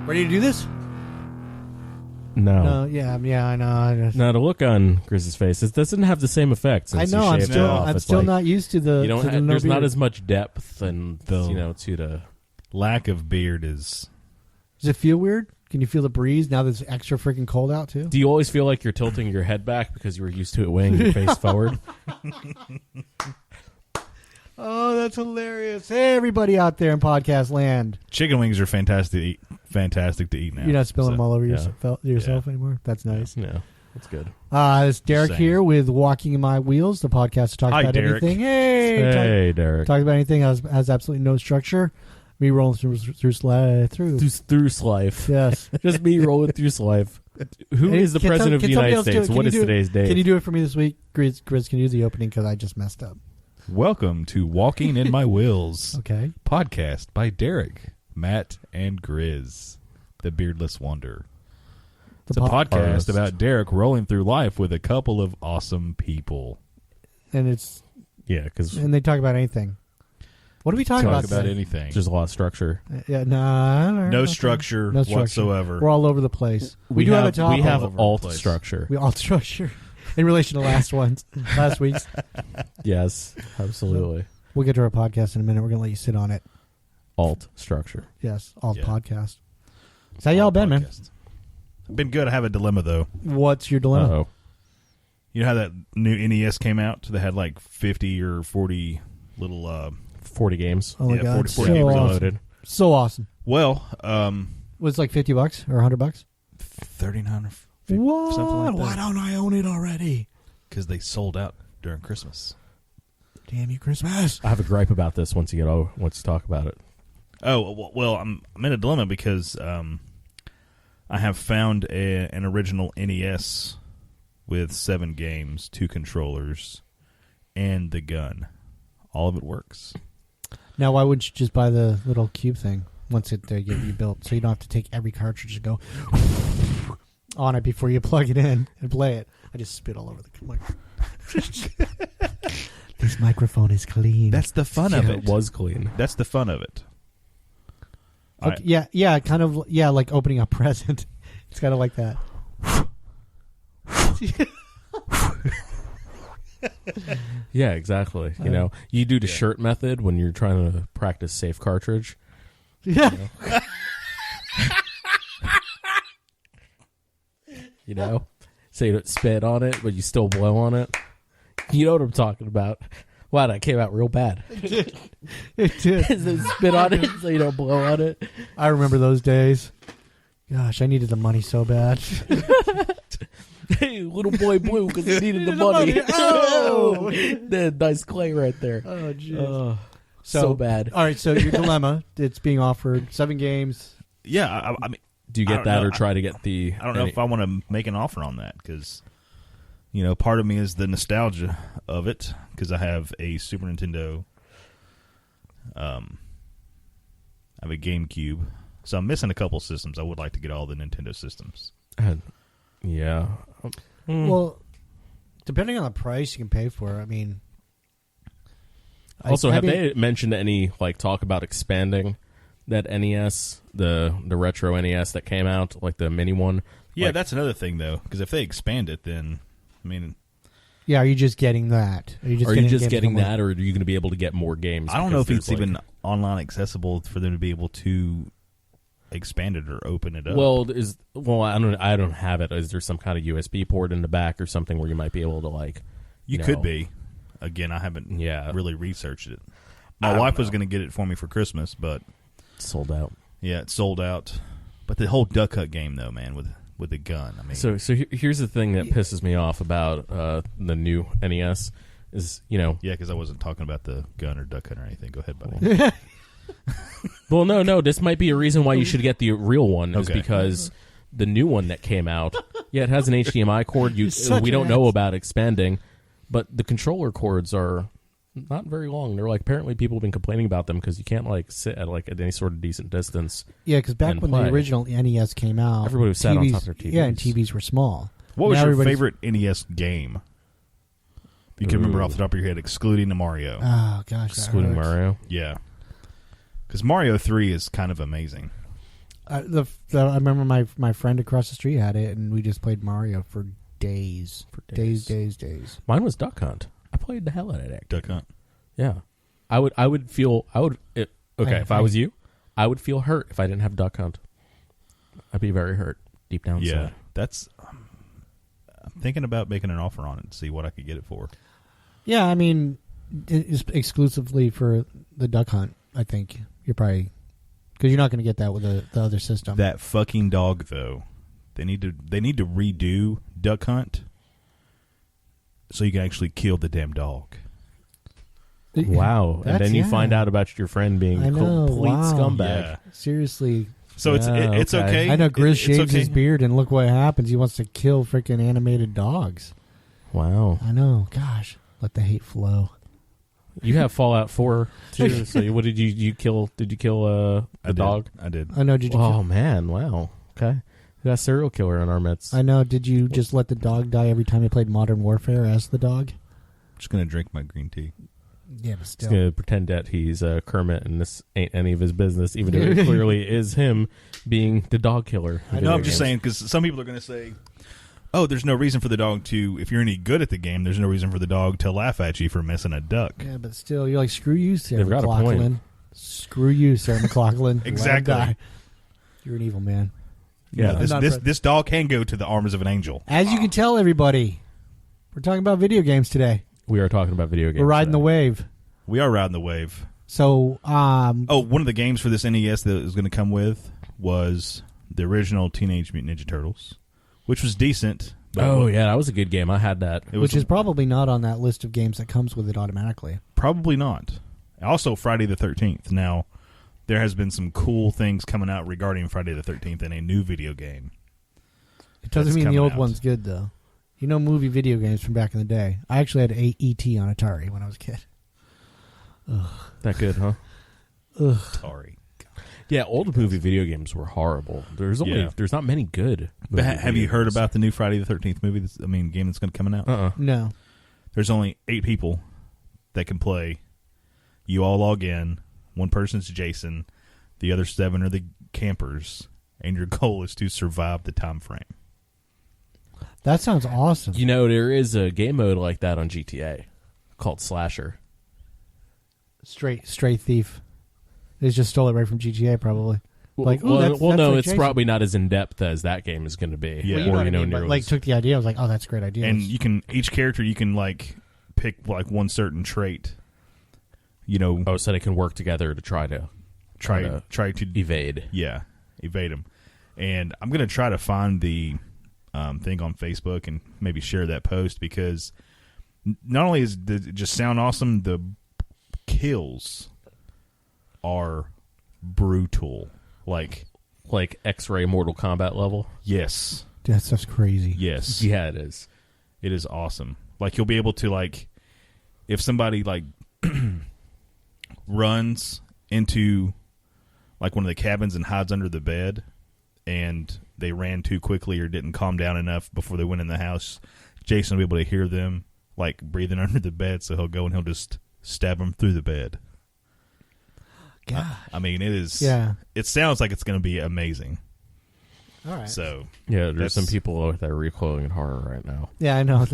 Ready to do this? No. Yeah, I know. No, the look on Griz's face, it doesn't have the same effect. Since I know. You shaved it off. I'm It's still like, not used to the. You don't. to the no There's not beard. as much depth, and to the lack of beard is. Does it feel weird? Can you feel the breeze now that it's extra freaking cold out too? Do you always feel like you're tilting your head back because you were used to it weighing your face forward? Oh, that's hilarious! Hey, everybody out there in podcast land, Chicken wings are fantastic to eat now. you're not spilling them all over yeah. yourself anymore. That's nice. No, that's good. It's Derek Same. here with Walking in My Wheels, the podcast to talk Hi, about Derek. anything. Hey, Derek. talk about anything has absolutely no structure. Me rolling through. Through life. Yes. Just me rolling through life. Who Hey, is the can president of the somebody United else do it? States? Can What you is do it? today's date? Can you do it for me this week? Griz, can you do the opening because I just messed up. Welcome to Walking in My Wheels Okay. podcast by Derek, Matt, and Griz, the Beardless Wonder. It's a podcast artist. about Derek rolling through life with a couple of awesome people. And they talk about anything. What are we talking Talk about? about today? anything. There's a lot of structure. Yeah, no, No structure whatsoever. We're all over the place. We do have a topic. We have all over the alt place. structure. We all structure in relation to last week's. Yes, absolutely. We'll get to our podcast in a minute. We're gonna let you sit on it. Alt structure. Yes, alt Yeah. podcast. So how y'all been, man? Podcast. Been good. I have a dilemma though. What's your dilemma? Uh-oh. You know how that new NES came out? They had like 50 or 40 little 40 games. Oh my Yeah, god, 40 so games awesome. loaded. So awesome. well, Was it like $50 or $100? 39 or 50, What? something like that. Why don't I own it already? Because they sold out during Christmas. Damn you, Christmas! I have a gripe about this once you talk about it. Oh, well, I'm in a dilemma because I have found an original NES with 7 games, 2 controllers, and the gun. All of it works. Now, why wouldn't you just buy the little cube thing once they get you built, so you don't have to take every cartridge and go on it before you plug it in and play it? I just spit all over the microphone. This microphone is clean. That's the fun of it. It was clean. That's the fun of it. Okay, yeah, kind of, yeah, like opening a present. It's kind of like that. Yeah, exactly. You know, you do the shirt method when you're trying to practice safe cartridge. Yeah. You know, so you don't spit on it, but you still blow on it. You know what I'm talking about. Wow, that came out real bad. It did. So spit on it so you don't blow on it. I remember those days. Gosh, I needed the money so bad. Hey, little boy blue because he needed the money. Oh! Nice clay right there. Oh, jeez. So bad. All right, so your dilemma, it's being offered 7 games. Yeah, I mean, Do you I get don't that know. or try to get the... I don't know if I want to make an offer on that because, you know, part of me is the nostalgia of it because I have a Super Nintendo. I have a GameCube, so I'm missing a couple systems. I would like to get all the Nintendo systems. Yeah. Well, depending on the price you can pay for it, I mean... Also, have they mentioned any talk about expanding that NES, the retro NES that came out, like the mini one? Yeah, that's another thing, though, because if they expand it, then, I mean... Yeah, are you just getting that? Are you just getting that, or are you going to be able to get more games? I don't know if because it's there's, even online accessible for them to be able to expand it or open it up. I don't have it. Is there some kind of USB port in the back or something where you might be able to you could be. Again, I haven't really researched it. My wife was going to get it for me for Christmas, but sold out. Yeah, it sold out. But the whole Duck Hunt game, though, man, with the gun. I mean, So here's the thing that pisses me off about the new NES is, yeah, because I wasn't talking about the gun or Duck Hunt or anything. Go ahead, buddy. Well, no, this might be a reason why you should get the real one is Okay. because the new one that came out, it has an HDMI cord. We don't know about expanding, but the controller cords are not very long. They're apparently people have been complaining about them because you can't sit at any sort of decent distance. Yeah, because back and when play. the original NES came out, Everybody was sat on top of their TVs. Yeah, and TVs were small. What was Now your everybody's- favorite NES game? If you can remember off the top of your head, excluding the Mario. Oh gosh, that Excluding hurts. Mario. Yeah. Because Mario 3 is kind of amazing. I remember my friend across the street had it, and we just played Mario for days. Days. Mine was Duck Hunt. I played the hell out of that. Duck Hunt. Yeah. If I was you, I would feel hurt if I didn't have Duck Hunt. I'd be very hurt deep down inside. Yeah, that's. I'm thinking about making an offer on it to see what I could get it for. Yeah, I mean, it's exclusively for the Duck Hunt. I think you're probably because you're not going to get that with the other system. That fucking dog, though, they need to redo Duck Hunt so you can actually kill the damn dog. Wow. And then you find out about your friend being a complete scumbag. Yeah. Seriously. So it's okay. I know Griz shaves okay. his beard, and look what happens. He wants to kill freaking animated dogs. Wow. I know. Gosh, let the hate flow. You have Fallout 4 too. So what did you kill? Did you kill the dog? I did. I know. Did you? Oh man! Wow. Okay. We got a serial killer in our midst. I know. Did you just let the dog die every time you played Modern Warfare as the dog? I'm just gonna drink my green tea. Yeah, but He's still. going to pretend that he's Kermit and this ain't any of his business, even though it clearly is him being the dog killer. I know, I'm just saying, because some people are going to say, oh, there's no reason for the dog to, if you're any good at the game, there's no reason for the dog to laugh at you for missing a duck. Yeah, but still, you're like, screw you, Sarah They've got a McLachlan. point. Screw you, Sarah McLachlan. Exactly. Let him die. You're an evil man. Yeah. This dog can go to the arms of an angel. As you can tell, everybody, we're talking about video games today. We are talking about video games. We're riding today. the wave. We are riding the wave. So, one of the games for this NES that was going to come with was the original Teenage Mutant Ninja Turtles, which was decent. Oh, yeah, that was a good game. I had that. Which is probably not on that list of games that comes with it automatically. Probably not. Also, Friday the 13th. Now, there has been some cool things coming out regarding Friday the 13th in a new video game. It doesn't mean the old one's good, though. You know movie video games from back in the day. I actually had E.T. on Atari when I was a kid. Ugh. That good, huh? Ugh. Sorry. Yeah, old movie video games were horrible. There's not many good. Have you heard about the new Friday the 13th movie? Game that's going to come out. No. There's only 8 people that can play. You all log in. One person's Jason. The other 7 are the campers, and your goal is to survive the time frame. That sounds awesome. You know, there is a game mode like that on GTA called Slasher. Straight thief. They just stole it right from GTA, probably. Like, no, like it's Jason. probably not as in depth as that game is going to be. Yeah. Well, you know what I mean, but, nearly like as- took the idea. I was like, oh, that's a great idea. And you can each character you can like pick like one certain trait. You know, Oh, so they can work together to try to evade. Yeah, evade them. And I'm gonna try to find the thing on Facebook and maybe share that post because not only does it just sound awesome, the kills are brutal. Like X-ray Mortal Kombat level. yes, that stuff's crazy. yes, Yeah, it is. it is awesome. Like you'll be able to like if somebody like runs into like one of the cabins and hides under the bed and they ran too quickly or didn't calm down enough before they went in the house, Jason will be able to hear them like breathing under the bed, so he'll go and he'll just stab them through the bed. God. I mean, it is. Yeah. It sounds like it's going to be amazing. All right. So Yeah, there's That's- some people that are recoiling in horror right now. Yeah, I know.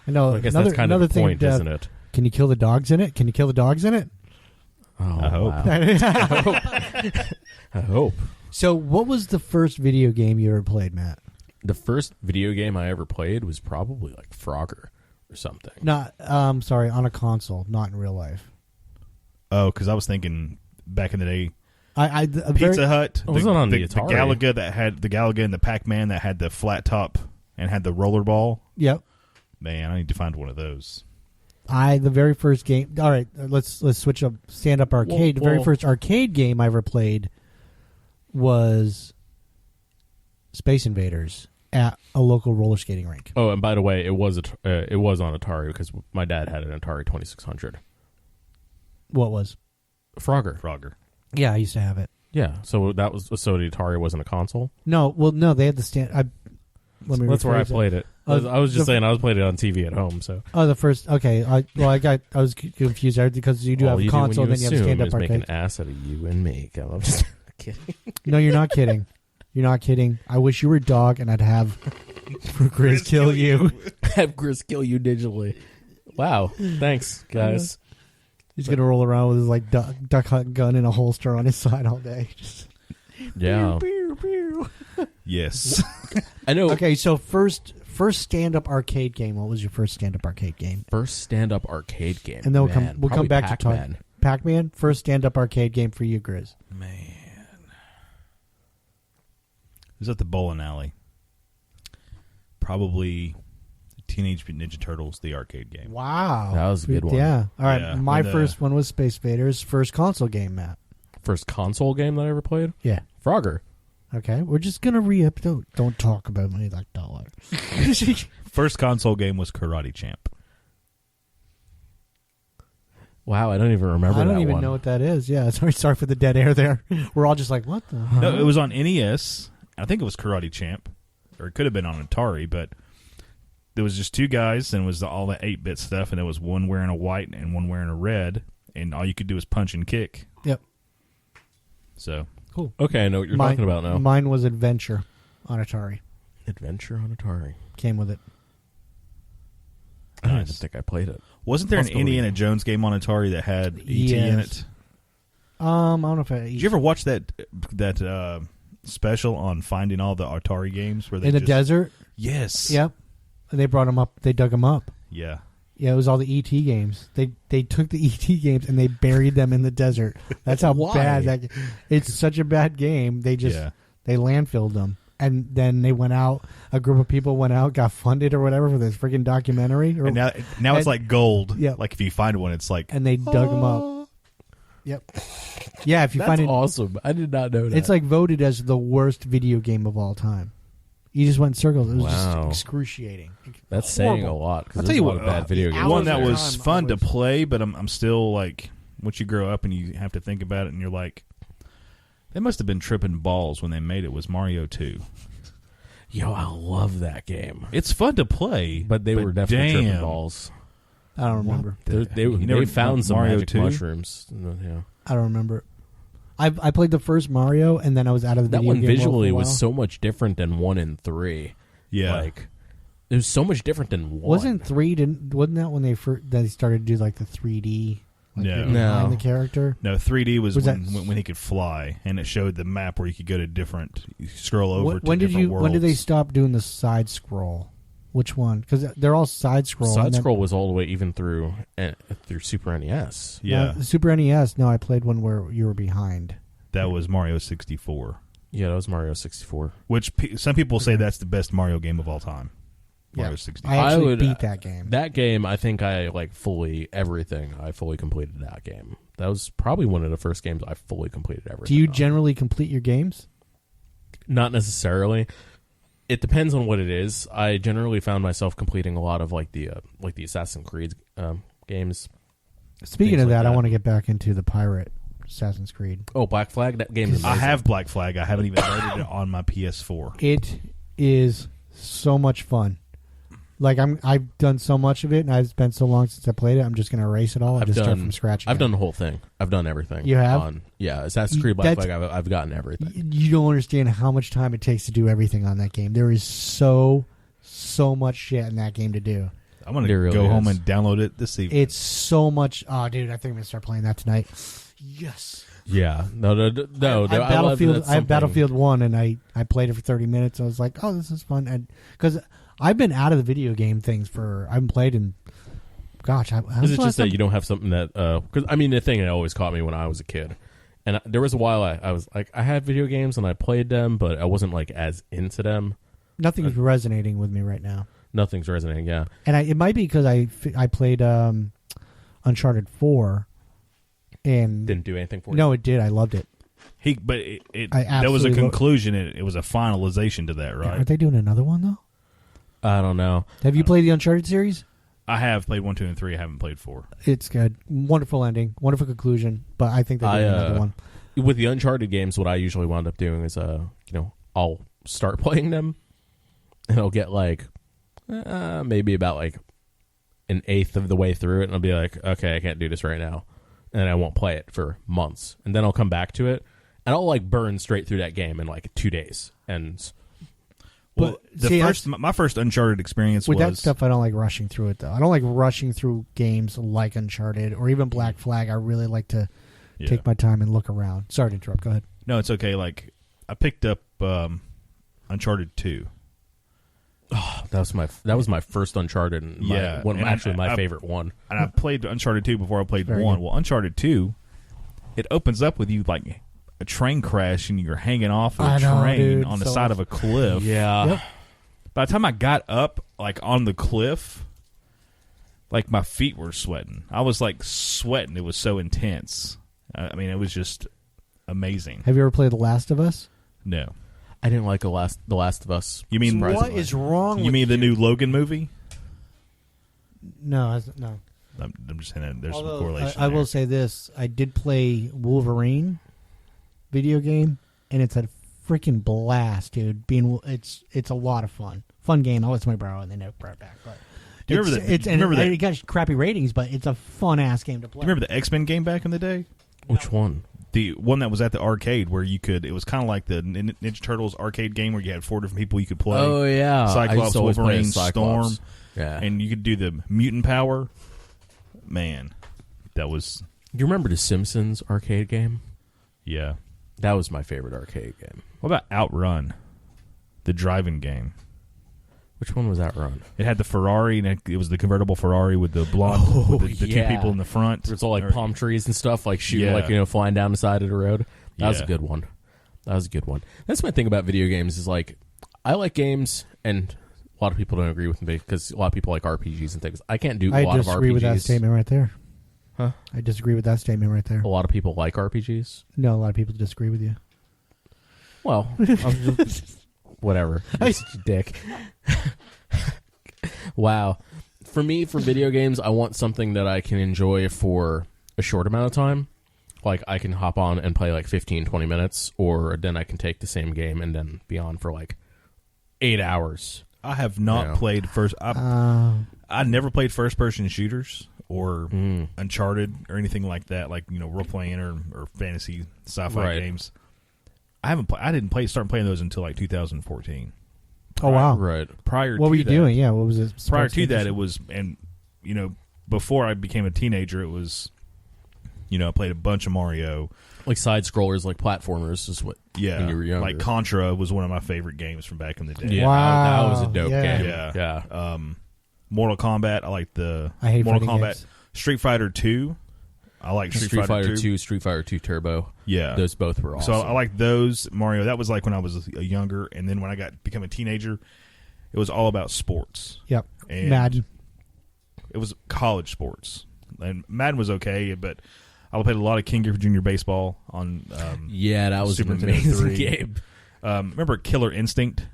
I know. I guess another, that's kind of another the thing, point, isn't it? Can you kill the dogs in it? Can you kill the dogs in it? Oh, I hope. wow. I hope. So, what was the first video game you ever played, Matt? The first video game I ever played was probably like Frogger or something. Not, sorry, on a console, not in real life. oh, because I was thinking back in the day, A Pizza Hut. It wasn't on the Atari. The Galaga that had the Galaga and the Pac-Man that had the flat top and had the roller ball. Yep. Man, I need to find one of those. The very first game. All right, let's switch up. Stand up arcade. The very Well- first arcade game I ever played was Space Invaders at a local roller skating rink. Oh, and by the way, it was on Atari because my dad had an Atari 2600. What was? Frogger. Yeah, I used to have it. Yeah, so the Atari wasn't a console. No, they had the stand. That's where I played it. I was just saying I was playing it on TV at home. So the first. Okay, I was confused there because you do have a console and then you have stand up make an arcade. ass out of you and me. I'm just kidding. No, you're not kidding. You're not kidding. I wish you were a dog, and I'd have Griz kill you. Have Griz kill you digitally. Wow. Thanks, guys. He's gonna roll around with his like duck hunt gun in a holster on his side all day. Just Yeah. pew, pew, pew. Yes. I know. Okay, so first stand-up arcade game. What was your first stand-up arcade game? First stand-up arcade game. And then we'll Man, come back to Pac-Man. talk. Pac-Man, first stand-up arcade game for you, Griz. Man. It was at the bowling alley. Probably Teenage Mutant Ninja Turtles, the arcade game. Wow, That was a good one. Yeah. All right, Yeah, my when first one was Space Invaders. First console game, Matt. First console game that I ever played? Yeah. Frogger. Okay, we're just gonna re-up. Don't talk about me like that. First console game was Karate Champ. Wow, I don't even remember I that don't even one. know what that is. Yeah, sorry for the dead air there. We're all just like, what the? No, it was on NES. I think it was Karate Champ, or it could have been on Atari. But there was just two guys, and it was all that 8-bit stuff, and there was one wearing a white and one wearing a red, and all you could do was punch and kick. Yep. So Cool. Okay, I know what you're talking about now. Mine was Adventure on Atari. Adventure on Atari. Came with it. I don't even Nice. think I played it. wasn't there an Possibly. Indiana Jones game on Atari that had E.T. in Yes. it? I don't know if I. Did you ever watch that special on finding all the Atari games where they in the just, desert? Yes. Yep. And they brought them up. They dug them up. Yeah. Yeah, it was all the ET games. They took the ET games and they buried them in the desert. That's how Why? bad that. It's such a bad game. They just they landfilled them, and then they went out. A group of people went out, got funded or whatever for this freaking documentary. And now it's like gold. Yeah. Like if you find one, it's like and they dug them up. Yep. Yeah, if you That's find it, awesome. I did not know that. it's like voted as the worst video game of all time. You just went in circles. It was Wow. just excruciating. That's saying a Horrible. lot because I'll there's tell a you lot of what, bad video games. one that Hours at a was time, fun to always. play, but I'm still like, once you grow up and you have to think about it, and you're like, they must have been tripping balls when they made it. Was Mario 2? Yo, I love that game. It's fun to play, But they were definitely tripping damn. balls. I don't remember. They never found some Mario magic 2? mushrooms. Yeah. I don't remember. I played the first Mario, and then I was out of the That video one game world visually for a was while. so much different than 1 and 3. Yeah. Like, it was so much different than 1. Wasn't 3? Wasn't that when they started to do like the 3D? Like No. you're behind No. the character. No, 3D was Was when, that- when he could fly, and it showed the map where you could go to different. You scroll over When, to when did different you? worlds. When did they stop doing the side scroll? Which one? Because they're all side scroll. Side scroll was all the way even through Super NES. Yeah, the Super NES. No, I played one where you were behind. that was Mario 64, Yeah, that was Mario 64. which some people say that's the best Mario game of all time. Mario 64. I actually would- beat that game. That game, I think I fully completed that game. That was probably one of the first games I fully completed everything. Do you on. generally complete your games? Not necessarily. It depends on what it is. I generally found myself completing a lot of the Assassin's Creed games. Speaking Things of like that, I that. want to get back into the pirate Assassin's Creed. Oh, Black Flag, that game is I amazing. have Black Flag. I haven't even loaded it on my PS4. It is so much fun. Like I've done so much of it, and I've spent so long since I played it. I'm just going to erase it all and I've just start done- from scratch. I've again. done the whole thing. I've done everything. You have? Yeah, Assassin's Creed Black That's- Flag, I've gotten everything. You don't understand how much time it takes to do everything on that game. There is so much shit in that game to do. I'm going to There really go home is. and download it this evening. It's so much. Oh, dude, I think I'm going to start playing that tonight. Yes. Yeah. No. I love have Battlefield. that's I have something- Battlefield 1, and I played it for 30 minutes. I was like, oh, this is fun, and because I've been out of the video game things I haven't played in. Gosh, Is it just that you don't have something that? Because the thing that always caught me when I was a kid, and there was a while I was like, I had video games and I played them, but I wasn't as into them. Nothing's resonating with me right now, Nothing's resonating. Yeah. and it might be because I played Uncharted 4, and Didn't do anything for you. no, it did. I loved it. But I there was a absolutely conclusion. It was a finalization to that, right? Aren't they doing another one though? I don't know. Have you played the Uncharted series? I have played 1, 2, and 3. I haven't played 4. It's good. Wonderful ending. Wonderful conclusion. But I think they're doing another one. With the Uncharted games, what I usually wound up doing is, I'll start playing them, and I'll get maybe about an eighth of the way through it, and I'll be like, okay, I can't do this right now, and I won't play it for months, and then I'll come back to it, and I'll like burn straight through that game in like 2 days. And well, my first Uncharted experience with was that stuff. I don't like rushing through it though. I don't like rushing through games like Uncharted or even Black Flag. I really like to take my time and look around. Sorry to interrupt. Go ahead. No, it's okay. Like I picked up Uncharted 2. Oh, that was my first Uncharted, and my favorite one. And I played Uncharted 2 before I played Very 1. good. Well, Uncharted 2, it opens up with you like a train crash and you're hanging off of a train on the side of a cliff. Yeah. Yep. By the time I got up, like on the cliff, like my feet were sweating. I was like sweating. It was so intense. I mean, it was just amazing. Have you ever played The Last of Us? No. I didn't like The Last of Us. You mean What is wrong? You mean the new Logan movie? No. I'm just saying there's Although, some correlation. I there. will say this: I did play Wolverine video game, and it's a freaking blast, dude. It's a lot of fun. Fun game. I let somebody borrow it, and they never brought it back. But Do you remember that? It got crappy ratings, but it's a fun ass game to play. Do you remember the X-Men game back in the day? Which one? The one that was at the arcade where it was kind of like the Ninja Turtles arcade game where you had 4 different people you could play. Oh yeah, Cyclops, Wolverine, Cyclops. Storm. Yeah, And you could do the mutant power. Man, that was... Do you remember the Simpsons arcade game? Yeah. That was my favorite arcade game. What about Outrun? The driving game. Which one was that run? It had the Ferrari, and it was the convertible Ferrari with the blonde, with the 2 people in the front. It's all like palm trees and stuff, like shooting, like flying down the side of the road. That was a good one. That's my thing about video games is like, I like games, and a lot of people don't agree with me because a lot of people like RPGs and things. I can't do a lot of RPGs. I disagree with that statement right there. Huh? I disagree with that statement right there. A lot of people like RPGs. No, a lot of people disagree with you. Well, whatever. You're such a dick. Wow. For me, for video games, I want something that I can enjoy for a short amount of time. Like, I can hop on and play like 15, 20 minutes, or then I can take the same game and then be on for like 8 hours. I have not played first... I never played first-person shooters or Uncharted or anything like that, like, role-playing or fantasy sci-fi games. I didn't start playing those until like 2014. Oh wow! Right. What were you doing? Yeah, what was it? Prior to that, it was, and before I became a teenager, it was, I played a bunch of Mario, like side scrollers, like platformers, is what. Yeah, when you were younger. Like Contra was one of my favorite games from back in the day. Yeah, wow, that was a dope game. Yeah. Mortal Kombat. I like the I hate Mortal Kombat. Games. Street Fighter 2. I like Street Fighter 2. Street Fighter 2 Turbo. Yeah. Those both were awesome. So I like those. Mario, that was like when I was younger, and then when I became a teenager, it was all about sports. Yep. And Madden. It was college sports. And Madden was okay, but I played a lot of King Griffey Jr. baseball on that was Super an Nintendo amazing 3. game. Remember Killer Instinct?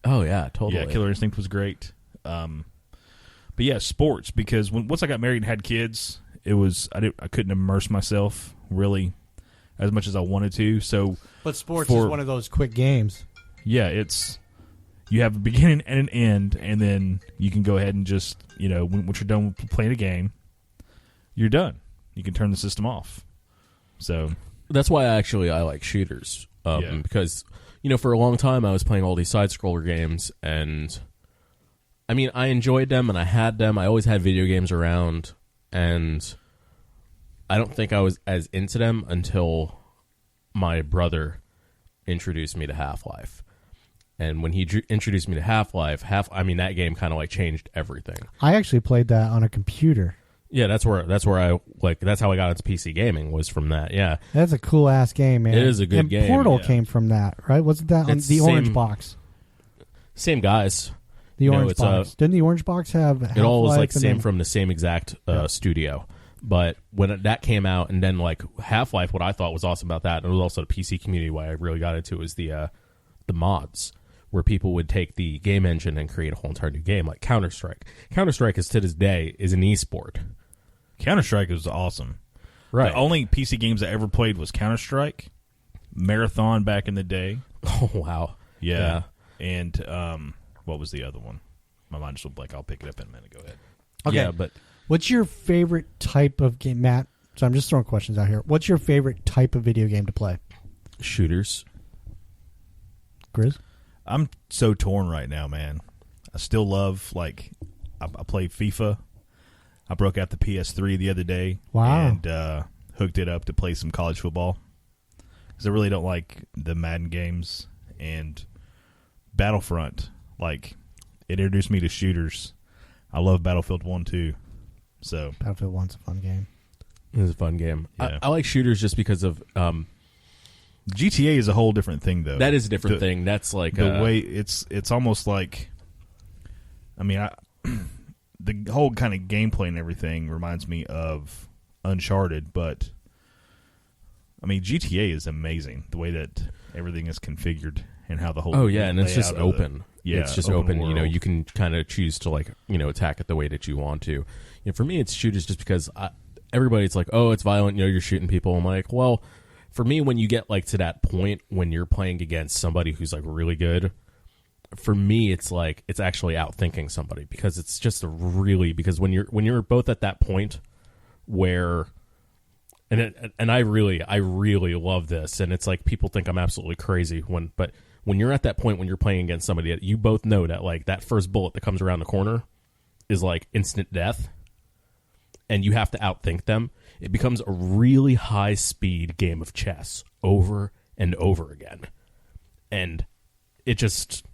Oh, yeah, totally. Yeah, Killer Instinct was great. But yeah, sports, because once I got married and had kids, it was I couldn't immerse myself really as much as I wanted to. So, but sports is one of those quick games. Yeah, you have a beginning and an end, and then you can go ahead and just once you're done playing a game, you're done. You can turn the system off. So that's why I like shooters because for a long time I was playing all these side scroller games, and I mean I enjoyed them and I had them. I always had video games around. And I don't think I was as into them until my brother introduced me to Half-Life. And when he introduced me to Half-Life, that game kind of like changed everything. I actually played that on a computer. Yeah, that's where I that's how I got into PC gaming, was from that. Yeah, that's a cool ass game, man. It is a good game. Portal came from that, right? Wasn't that on the Orange Box? Same guys. The Orange Box. Didn't the Orange Box have Half-Life? It all was like from the same exact studio. But when that came out, and then like Half-Life, what I thought was awesome about that, and it was also the PC community why I really got into, was the mods, where people would take the game engine and create a whole entire new game, like Counter-Strike. Counter-Strike is to this day is an esport. Counter-Strike was awesome. Right. The only PC games I ever played was Counter-Strike, Marathon back in the day. Oh wow. Yeah. And what was the other one? My mind just went blank. I'll pick it up in a minute. Go ahead. Okay. Yeah, but what's your favorite type of game, Matt? So I'm just throwing questions out here. What's your favorite type of video game to play? Shooters. Griz? I'm so torn right now, man. I still love, I play FIFA. I broke out the PS3 the other day. Wow. And hooked it up to play some college football. Because I really don't like the Madden games. And Battlefront, it introduced me to shooters. I love Battlefield 1 too. So Battlefield 1's a fun game. It's a fun game. Yeah. I like shooters just because of GTA is a whole different thing, though. that is a different thing. That's like the way it's almost like, the whole kind of gameplay and everything reminds me of Uncharted, but GTA is amazing. The way that everything is configured and how the whole and it's just open. It's just open. world. You can kind of choose to attack it the way that you want to. For me, it's shooters just because everybody's like, oh, it's violent. You're shooting people. I'm like, well, for me, when you get to that point when you're playing against somebody who's really good, for me, it's actually outthinking somebody because it's just because when you're both at that point where. And I really love this, and it's people think I'm absolutely crazy but when you're at that point when you're playing against somebody that you both know that that first bullet that comes around the corner is instant death, and you have to outthink them, it becomes a really high speed game of chess over and over again, and it just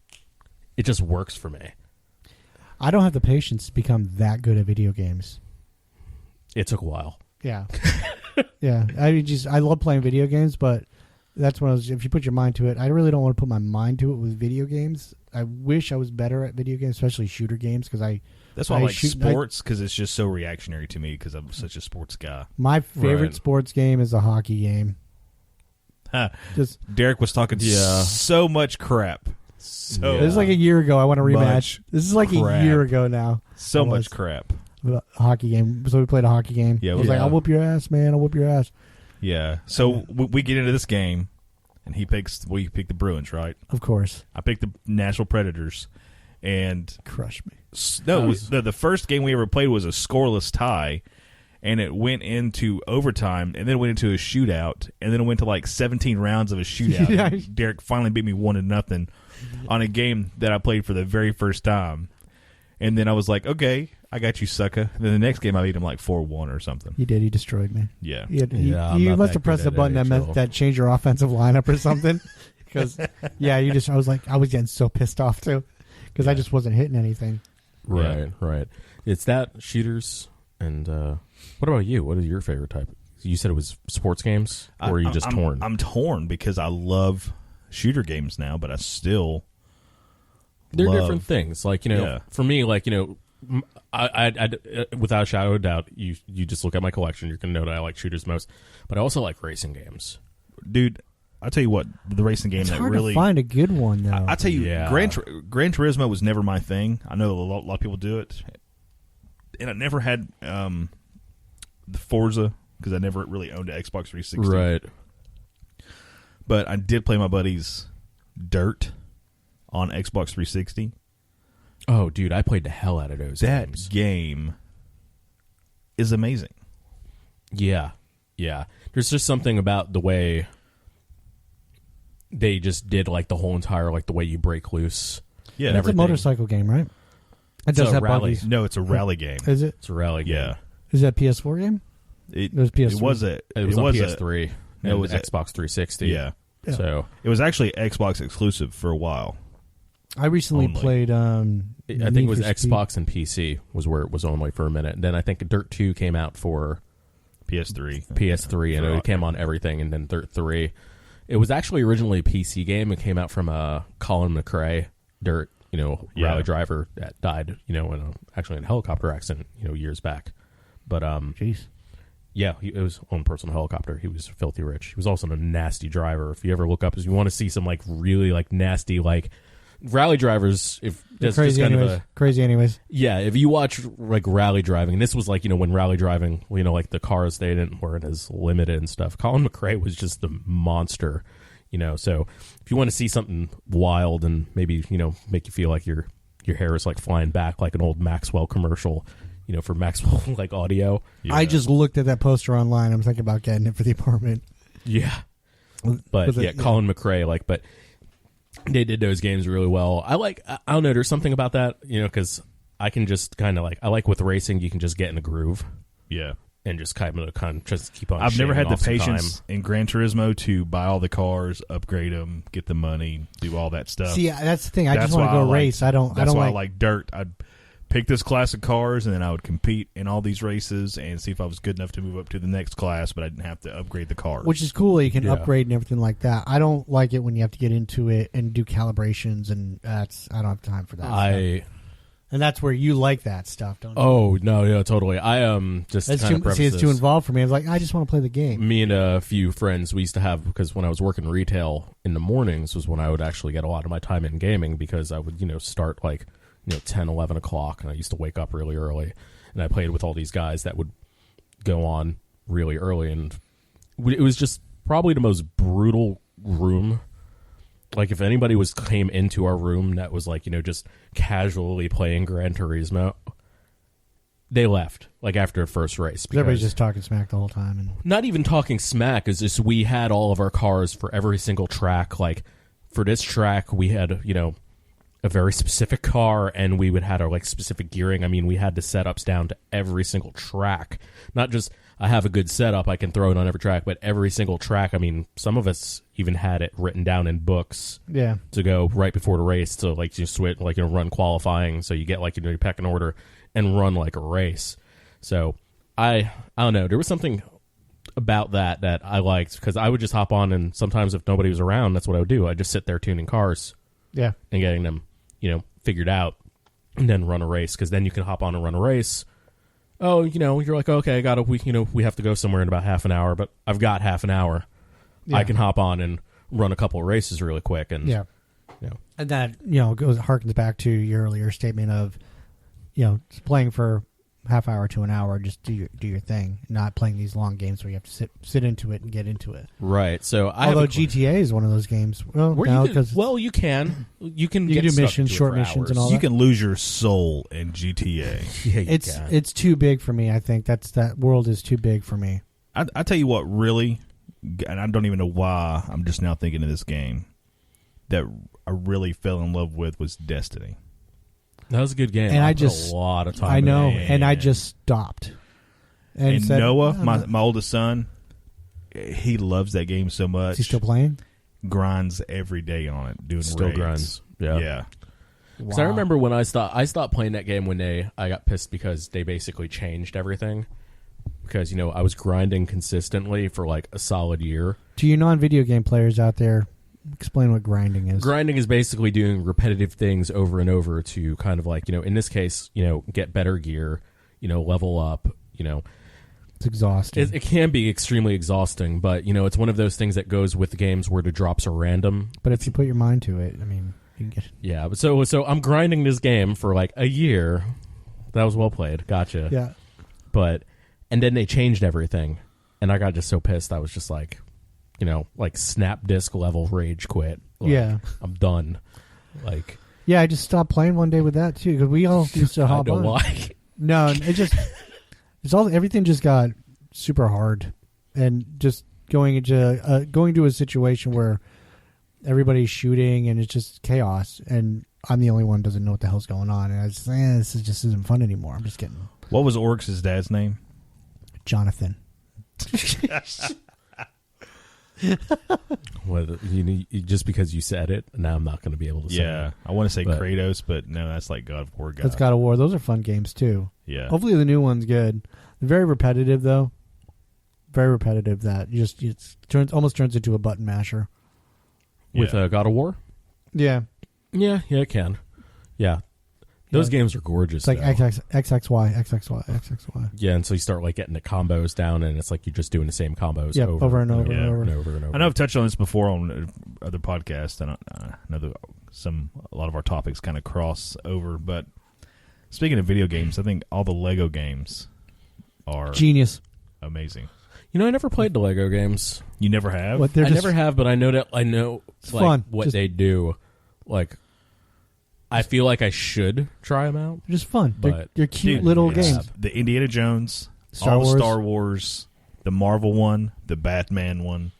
works for me. I don't have the patience to become that good at video games. It took a while. Yeah. Yeah. I love playing video games, but that's when if you put your mind to it, I really don't want to put my mind to it with video games. I wish I was better at video games, especially shooter games, because that's why I like sports, because it's just so reactionary to me because I'm such a sports guy. My favorite sports game is a hockey game. Derek was talking so much crap. So this is a year ago. I want a rematch. This is a year ago now. So much crap. A hockey game. So we played a hockey game. Yeah, I was I'll whoop your ass, man. I'll whoop your ass. Yeah. So we get into this game, and he picked the Bruins, right? Of course. I picked the Nashville Predators, and crush me. No, the first game we ever played was a scoreless tie, and it went into overtime, and then it went into a shootout, and then it went to 17 rounds of a shootout. Yeah. Derek finally beat me 1-0 on a game that I played for the very first time, and then I was like, okay, I got you, sucker. And then the next game I beat him 4-1 or something. He did. He destroyed me. Yeah. You must have pressed the button that changed your offensive lineup or something. Because I was getting so pissed off too, because I just wasn't hitting anything. Right. It's that shooters. And what about you? What is your favorite type? You said it was sports games, or are you just torn? I'm torn because I love shooter games now, but I still they're different things. For me, I without a shadow of a doubt, you just look at my collection, you're gonna know that I like shooters most, but I also like racing games. Dude, I'll tell you what, the racing game it's that hard really to find a good one though. I tell you, Gran Turismo was never my thing. I know a lot of people do it, and I never had the Forza because I never really owned an Xbox 360. Right. But I did play my buddy's Dirt on Xbox 360. Oh, dude, I played the hell out of those games. That game is amazing. Yeah. There's just something about the way they just did the whole entire the way you break loose. Yeah, it's a motorcycle game, right? It does have rally. buggies. No, it's a rally game. Is it? It's a rally game. Yeah. Is that a PS4 game? It was PS3. It was on PS3. It was Xbox 360. Yeah. So it was actually Xbox exclusive for a while. I recently played. I think it was Xbox and PC was where it was only for a minute. And then I think Dirt 2 came out for PS3, and it came on everything. And then Dirt 3, it was actually originally a PC game. It came out from Colin McRae, Dirt, rally driver that died, in a helicopter accident, years back. But jeez. Yeah, it was his own personal helicopter. He was filthy rich. He was also a nasty driver. If you ever look up, if you want to see some really nasty rally drivers, if that's crazy just anyways. Crazy anyways. Yeah, if you watch rally driving, and this was when rally driving, the cars they weren't as limited and stuff. Colin McRae was just the monster, So if you want to see something wild and maybe make you feel like your hair is flying back like an old Maxwell commercial. For Maxwell audio. Yeah. I just looked at that poster online. I'm thinking about getting it for the apartment. Yeah. But Colin McRae, but they did those games really well. I don't know, there's something about that, because I can just kind of I like with racing, you can just get in a groove. Yeah. And just kind of just keep on. I've never had the patience in Gran Turismo to buy all the cars, upgrade them, get the money, do all that stuff. See, that's the thing. I just want to go race. I don't like dirt. I'd pick this class of cars, and then I would compete in all these races and see if I was good enough to move up to the next class, but I didn't have to upgrade the cars. Which is cool. You can upgrade and everything like that. I don't like it when you have to get into it and do calibrations, and I don't have time for that. And that's where you like that stuff, don't you? Oh, no, yeah, totally. I just it's too involved for me. I was like, I just want to play the game. Me and a few friends, we used to have, because when I was working retail in the mornings was when I would actually get a lot of my time in gaming, because I would, start 10, 11 o'clock, and I used to wake up really early, and I played with all these guys that would go on really early, and it was just probably the most brutal room. If anybody came into our room that was just casually playing Gran Turismo, they left after the first race. Everybody's just talking smack the whole time, and not even talking smack. Is just we had all of our cars for every single track. For this track, we had a very specific car, and we would had our specific gearing. I mean, we had the setups down to every single track, not just. I have a good setup, I can throw it on every track, but every single track, I mean, some of us even had it written down in books to go right before the race to, you switch, run qualifying, so you get, your pecking order and run, a race. So, I don't know, there was something about that I liked, because I would just hop on, and sometimes if nobody was around, that's what I would do. I'd just sit there tuning cars and getting them, figured out, and then run a race, because then you can hop on and run a race. Oh, you're like, okay, we have to go somewhere in about half an hour, but I've got half an hour. Yeah. I can hop on and run a couple of races really quick. And, and that, harkens back to your earlier statement of, playing for half hour to an hour, just do your thing, not playing these long games where you have to sit into it and get into it. Right. So although GTA is one of those games, you can do missions, short missions, and all that. You can lose your soul in GTA. Yeah, it's too big for me. I think that world is too big for me. I tell you what, really, and I don't even know why I'm just now thinking of this game that I really fell in love with was Destiny. That was a good game. And I put a lot of time. I know, and I just stopped. And said, Noah, my oldest son, he loves that game so much. Is he still playing? Grinds every day on it, doing still raids. Grinds. Yeah. Wow. Because I remember when I stopped playing that game when I got pissed because they basically changed everything. Because I was grinding consistently for a solid year. To you non-video game players out there, explain what grinding is. Grinding is basically doing repetitive things over and over to kind of in this case, get better gear, level up, It's exhausting. It can be extremely exhausting, but, it's one of those things that goes with the games where the drops are random. But if you put your mind to it, I mean, you can get it. Yeah, but so I'm grinding this game for a year. That was well played. Gotcha. Yeah. And then they changed everything, and I got just so pissed. I was just snap disk level rage quit. I'm done. Yeah, I just stopped playing one day with that too, because we all used to hop on. Why? No, everything just got super hard, and just going to a situation where everybody's shooting and it's just chaos, and I'm the only one who doesn't know what the hell's going on, and I was this just isn't fun anymore. I'm just getting. What was Oryx's dad's name? Jonathan. Well, just because you said it, now I'm not going to be able to say it. Yeah, I want to say Kratos, but no, that's God of War. That's God of War. Those are fun games, too. Yeah. Hopefully the new one's good. They're very repetitive, though. Very repetitive that almost turns into a button masher. With God of War? Yeah. Yeah, it can. Yeah. Those games are gorgeous. It's XXY. Yeah, and so you start getting the combos down, and it's you're just doing the same combos over and over. I know I've touched on this before on other podcasts, and I know a lot of our topics kind of cross over. But speaking of video games, I think all the Lego games are genius, amazing. I never played the Lego games. You never have? I never have, but I know fun. What they do. I feel like I should try them out. They're just fun. But they're cute little games. The Indiana Jones, Star Wars. Star Wars, the Marvel one, the Batman one,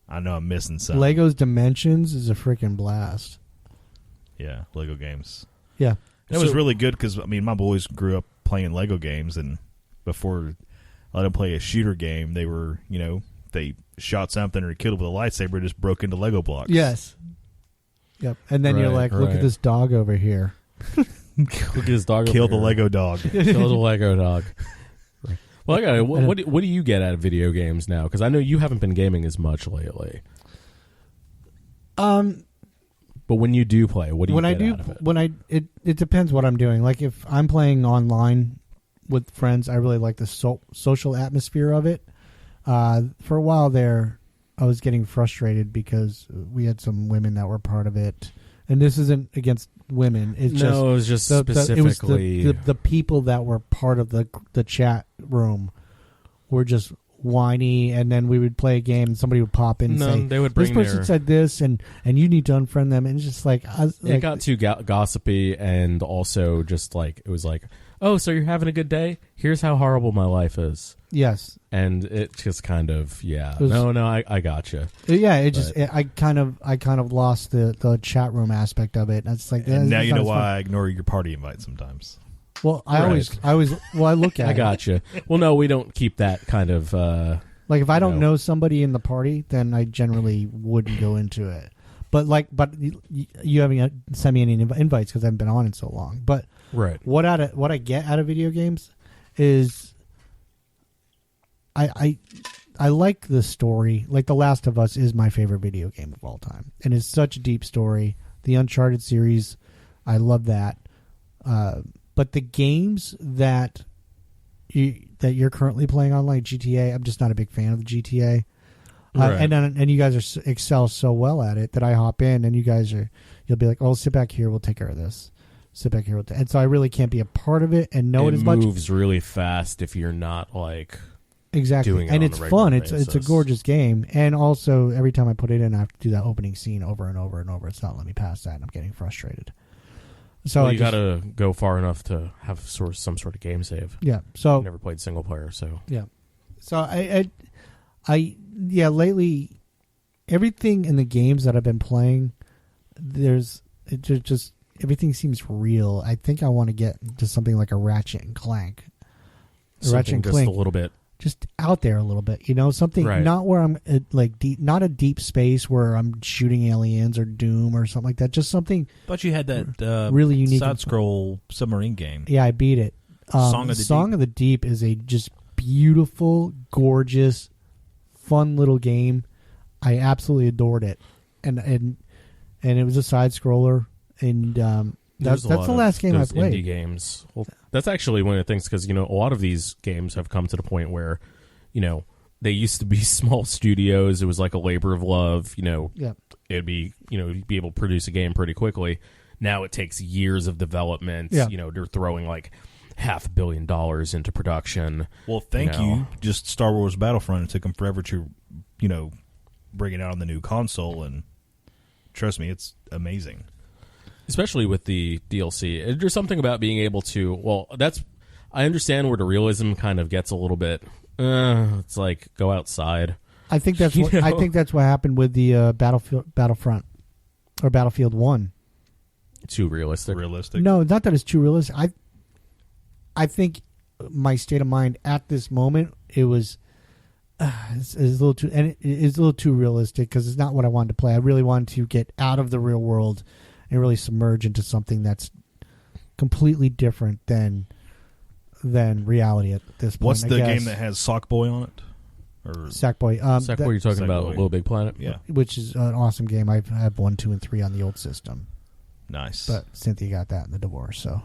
I know I'm missing something. Lego's Dimensions is a freaking blast. Yeah, Lego games. Yeah. It was really good because, I mean, my boys grew up playing Lego games, and before I let them play a shooter game, they were, they shot something or killed it with a lightsaber, just broke into Lego blocks. Yes. Yep. And then you're like, look at this dog over here. Look at this dog. Kill the Lego dog. Kill the Lego dog. Well, I got it. What do you get out of video games now? Because I know you haven't been gaming as much lately. But when you do play, what do you get out of it? It depends what I'm doing. Like if I'm playing online with friends, I really like the social atmosphere of it. For a while there, I was getting frustrated because we had some women that were part of it, and this isn't against women. It was just specifically the people that were part of the chat room were just whiny, and then we would play a game and somebody would pop in and say, they would bring this person said this and you need to unfriend them, and it's just like it got too gossipy, and also just like it was like, oh, so you're having a good day? Here's how horrible my life is. Yes. And it just kind of I gotcha. Yeah, I kind of lost the chat room aspect of it. It's like, and now you know why I ignore your party invite sometimes. Well, I look at I gotcha. Well, no, we don't keep that kind of like if I don't know somebody in the party, then I generally wouldn't go into it. But you haven't sent me any invites because I haven't been on in so long. But right, what I get out of video games is I like the story. Like The Last of Us is my favorite video game of all time, and it's such a deep story. The Uncharted series, I love that. But the games that you're currently playing on, like GTA, I'm just not a big fan of the GTA. Right. And you guys excel so well at it that I hop in and you'll be like, oh, sit back here, we'll take care of this. Sit back here, and so I really can't be a part of it and know it as much. It moves really fast if you're not like exactly doing it and on it's a fun. basis. It's a gorgeous game, and also every time I put it in, I have to do that opening scene over and over and over. It's not letting me pass that, and I'm getting frustrated. So you got to go far enough to have some sort of game save. Yeah. So I've never played single player, so yeah. So I lately everything in the games that I've been playing, just everything seems real. I think I want to get to something like a Ratchet and Clank. Ratchet and Clank, just a little bit. Just out there a little bit, something right. Not where I'm like deep, not a deep space where I'm shooting aliens or Doom or something like that. Just something. But you had that really unique side scroll submarine game. Yeah, I beat it. Song of the Deep is a just beautiful, gorgeous, fun little game. I absolutely adored it, and it was a side scroller, and that's the last game I played. Indie games. Well, that's actually one of the things because a lot of these games have come to the point where, they used to be small studios. It was like a labor of love. Yeah. It'd be you'd be able to produce a game pretty quickly. Now it takes years of development. Yeah. They're throwing like $500 million into production. Well, thank you. Just Star Wars Battlefront. It took them forever to, bring it out on the new console, and trust me, it's amazing. Especially with the DLC. There's something about being able to, I understand where the realism kind of gets a little bit, it's like, go outside. I think that's what happened with the Battlefront or Battlefield 1. Too realistic. No, not that it's too realistic. I think my state of mind at this moment, it was it's a little too, and it's a little too realistic because it's not what I wanted to play. I really wanted to get out of the real world and really submerge into something that's completely different than reality at this point. What's the game that has Sockboy on it? Or Sackboy. Sackboy, you're talking about Little Big Planet? Yeah. Which is an awesome game. I have 1, 2, and 3 on the old system. Nice. But Cynthia got that in the divorce, so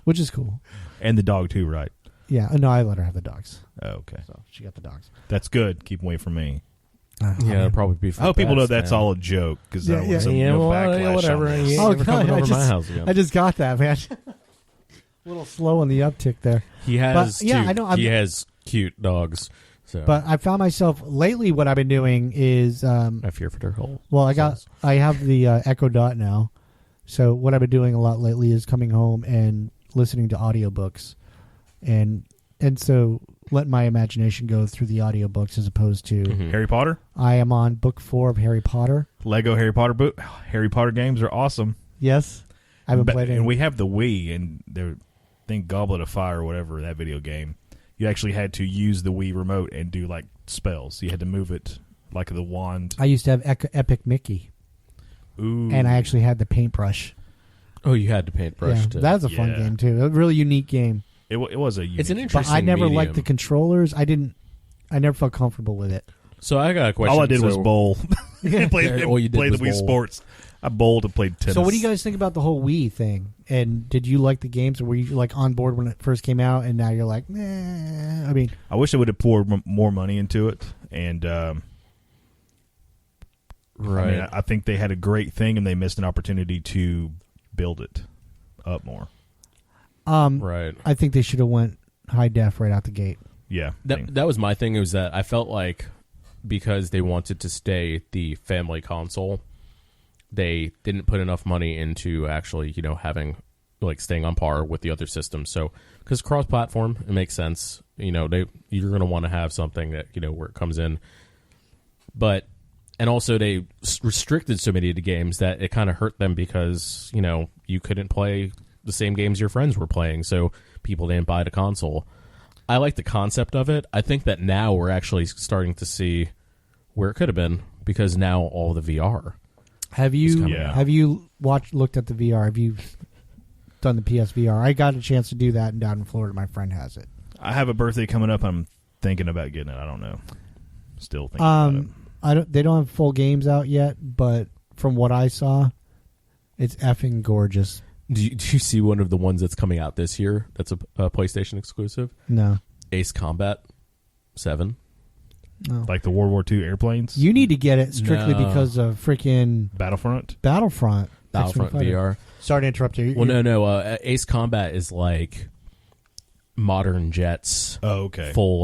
which is cool. And the dog too, right? Yeah. No, I let her have the dogs. Oh, okay. So she got the dogs. That's good. Keep them away from me. It'll probably be. I hope people know that's all a joke because no backlash. Whatever. God, over my house again. I just got that, man. A little slow on the uptick there. He has. I know. He has cute dogs. So. But I found myself lately. What I've been doing is I fear for their whole. Well, I have the Echo Dot now. So what I've been doing a lot lately is coming home and listening to audiobooks, and so let my imagination go through the audiobooks as opposed to Harry Potter. I am on book 4 of Harry Potter. Lego Harry Potter games are awesome. Yes, I haven't played it. And we have the Wii, and I think Goblet of Fire or whatever, that video game. You actually had to use the Wii remote and do like spells. You had to move it like the wand. I used to have Epic Mickey. Ooh. And I actually had the paintbrush. Oh, you had to paintbrush. Yeah, that was a fun game too. A really unique game. It was a unique. It's an But interesting. I never medium. liked the controllers. I never felt comfortable with it. So I got a question. All I did was bowl. and play Yeah, all you did the was Wii bowl. Sports. I bowled and played tennis. So what do you guys think about the whole Wii thing? And did you like the games, or were you like on board when it first came out, and now you're like, nah? I mean, I wish I would have poured more money into it, and Right. I mean, I think they had a great thing, and they missed an opportunity to build it up more. Right. I think they should have went high def right out the gate. Yeah, That was my thing. Was that I felt like because they wanted to stay the family console, they didn't put enough money into actually, having like staying on par with the other systems. So because cross-platform, it makes sense. You're going to want to have something that where it comes in, and also they restricted so many of the games that it kind of hurt them because you couldn't play the same games your friends were playing, so people didn't buy the console. I like the concept of it. I think that now we're actually starting to see where it could have been because now all the VR. Have you coming out. have you looked at the VR? Have you done the PSVR? I got a chance to do that, and down in Florida, my friend has it. I have a birthday coming up. I'm thinking about getting it. I don't know. Still thinking about it. They don't have full games out yet, but from what I saw, it's effing gorgeous. Do you see one of the ones that's coming out this year that's a PlayStation exclusive? No. Ace Combat 7. No. Like the World War II airplanes. You need to get it strictly No. because of freaking Battlefront. Battlefront. Battlefront VR. Sorry to interrupt you. Well, no. Ace Combat is like modern jets. Oh, okay. Full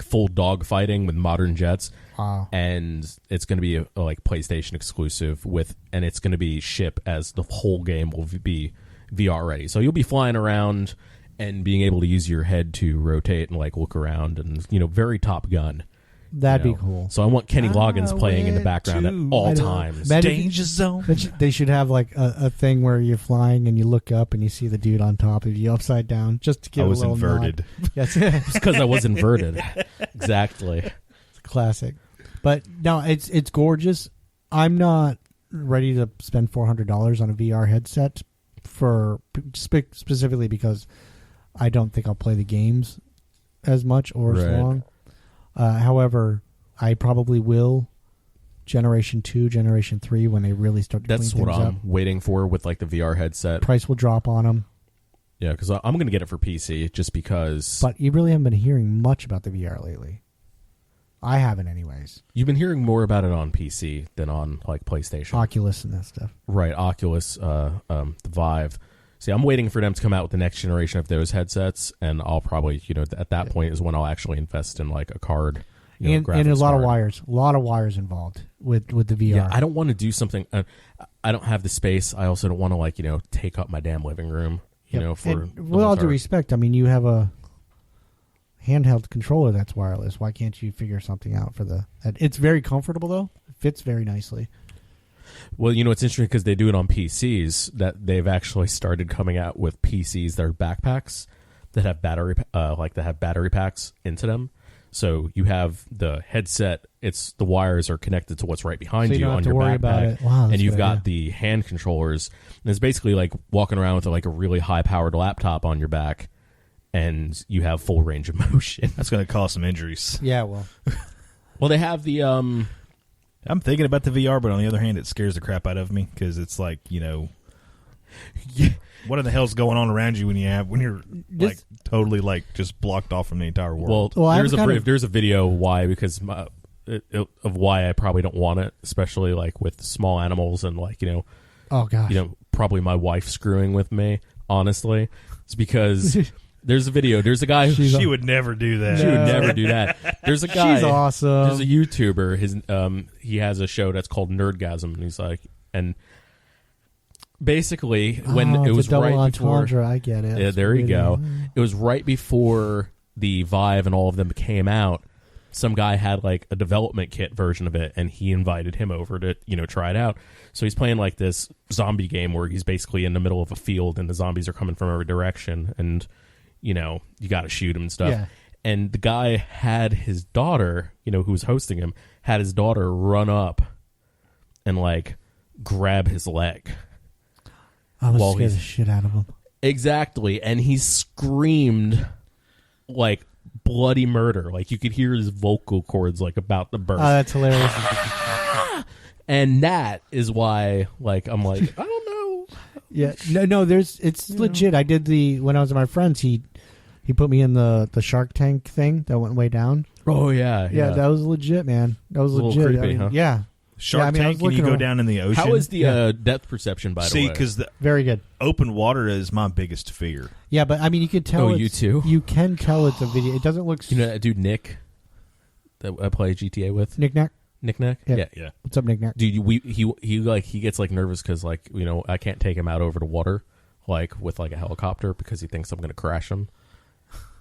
full dogfighting with modern jets. Wow. And it's going to be a PlayStation exclusive and it's going to be ship as the whole game will be VR ready. So you'll be flying around and being able to use your head to rotate and look around and very Top Gun. That'd be cool. So I want Kenny Loggins playing in the background at all times. Danger zone. They should have a thing where you're flying and you look up and you see the dude on top of you upside down just to give I was a little inverted. nod. Yes. It's because I was inverted. Exactly. It's classic. But no, it's gorgeous. I'm not ready to spend $400 on a VR headset specifically because I don't think I'll play the games as much or as Right. long. However, I probably will Generation 2, Generation 3 when they really start to That's clean what things I'm up. waiting for with the VR headset. Price will drop on them. Yeah, because I'm going to get it for PC just because. But you really haven't been hearing much about the VR lately. I haven't anyways. You've been hearing more about it on PC than on PlayStation. Oculus and that stuff. Right, Oculus, the Vive. See, I'm waiting for them to come out with the next generation of those headsets, and I'll probably, at that point is when I'll actually invest in a card. And a graphics lot of card. wires involved with the VR. Yeah, I don't want to do something. I don't have the space. I also don't want to take up my damn living room. Yep. For And the with all whole due entire- respect, I mean, you have a handheld controller that's wireless. Why can't you figure something out for the? It's very comfortable though. It fits very nicely. Well, it's interesting because they do it on PCs. That they've actually started coming out with PCs that are backpacks that have battery packs into them. So you have the headset. The wires are connected to what's right behind So you you don't have on to your worry backpack, about it. Wow, that's and you've a good got idea. the hand controllers. And it's basically like walking around with a really high-powered laptop on your back, and you have full range of motion. That's going to cause some injuries. Yeah, well, Well, they have the I'm thinking about the VR, but on the other hand, it scares the crap out of me because it's like, what in the hell's going on around you when you're totally just blocked off from the entire world? Well, I there's have kind of- there's a video why because of why I probably don't want it, especially with small animals and oh gosh, probably my wife screwing with me. Honestly, it's because there's a video. There's a guy. She would never do that. She would never do that. There's a guy. she's awesome. There's a YouTuber. He has a show that's called Nerdgasm, and he's and basically when it's it was a double right entendre. before. I get it. Yeah, It's there you really- go. It was right before the Vive and all of them came out, some guy had like a development kit version of it, and he invited him over to, try it out. So he's playing like this zombie game where he's basically in the middle of a field and the zombies are coming from every direction, and you got to shoot him and stuff. Yeah. And the guy had his daughter, who was hosting him, had his daughter run up and like grab his leg. I was scared the shit out of him. Exactly. And he screamed like bloody murder. Like you could hear his vocal cords like about to burst. Oh, that's hilarious. And that is why like I'm like, I don't know. Yeah. No, it's legit. I did when I was with my friends, he put me in the Shark Tank thing that went way down. Oh yeah. Yeah, that was legit, man. That was a little legit. creepy, huh? Yeah. Shark Tank, and you go down in the ocean. How is the depth perception, by the way? See, because the very good. Open water is my biggest fear. Yeah, but I mean, you can tell. Oh, you too? You can tell it's a video. It doesn't look. You know that dude Nick that I play GTA with? Nick Nack? Yeah. What's up, Nick Nack? Dude, he gets like nervous because like I can't take him out over the water like with like a helicopter because he thinks I'm going to crash him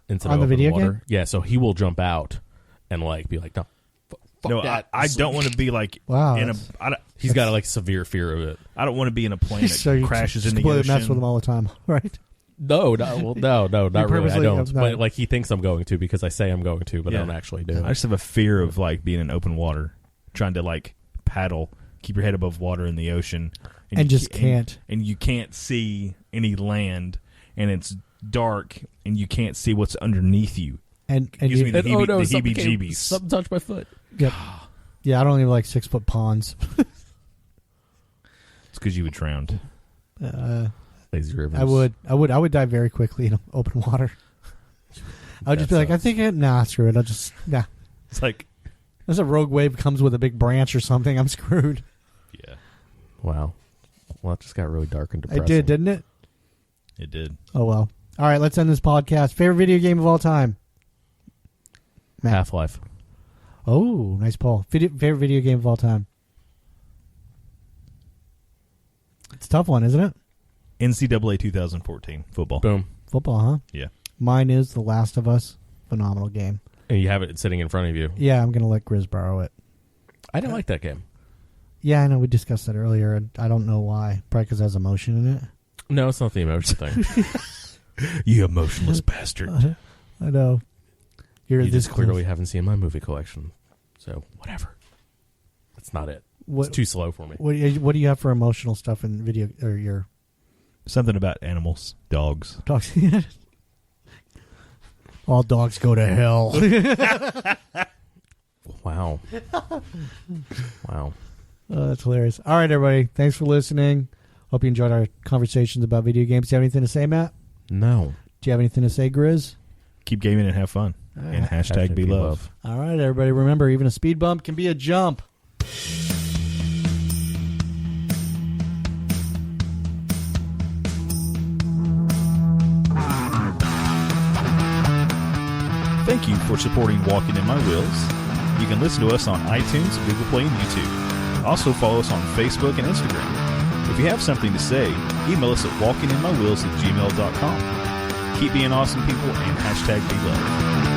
into on the video water. Game? Yeah, so he will jump out and like be like, no. No, I don't want to be like wow. He's got like severe fear of it. I don't want to be in a plane that so crashes in the ocean. ocean. Mess with him all the time, right? No, not really. I don't. No. But like he thinks I'm going to because I say I'm going to, but I don't actually do. I just have a fear of like being in open water, trying to like paddle, keep your head above water in the ocean, and just can't. And you can't see any land, and it's dark, and you can't see what's underneath you. And gives me the something heebie-jeebies. Something touched my foot. Yep. Yeah, I don't even like 6 foot ponds. It's because you would drown. Lazy rivers. I would die very quickly in open water. I would just be like, I think screw it. It's like, unless a rogue wave comes with a big branch or something, I'm screwed. yeah, Wow. Well, it just got really dark and depressing. It did, didn't it? it did. Oh well. All right, let's end this podcast. Favorite video game of all time? Matt. Half-Life. Oh, nice poll. Favorite video game of all time? It's a tough one, isn't it? NCAA 2014 football. Boom. Football, huh? Yeah. Mine is The Last of Us. Phenomenal game. And you have it sitting in front of you. Yeah, I'm going to let Griz borrow it. I didn't like that game. Yeah, I know. We discussed that earlier, and I don't know why. Probably because it has emotion in it. No, it's not the emotion thing. You emotionless bastard. I know. You're You this just clearly close. haven't seen my movie collection. So, whatever. That's not it. What, It's too slow for me. what do you have for emotional stuff in video or your Something about animals, dogs. dogs? All dogs go to hell. Wow. Wow. Oh, that's hilarious. All right, everybody. Thanks for listening. Hope you enjoyed our conversations about video games. Do you have anything to say, Matt? No. Do you have anything to say, Griz? Keep gaming and have fun. And hashtag be love. All right, everybody. Remember, even a speed bump can be a jump. Thank you for supporting Walking in My Wheels. You can listen to us on iTunes, Google Play, and YouTube. Also follow us on Facebook and Instagram. If you have something to say, email us at walkinginmywheels@gmail.com. Keep being awesome people and hashtag be love.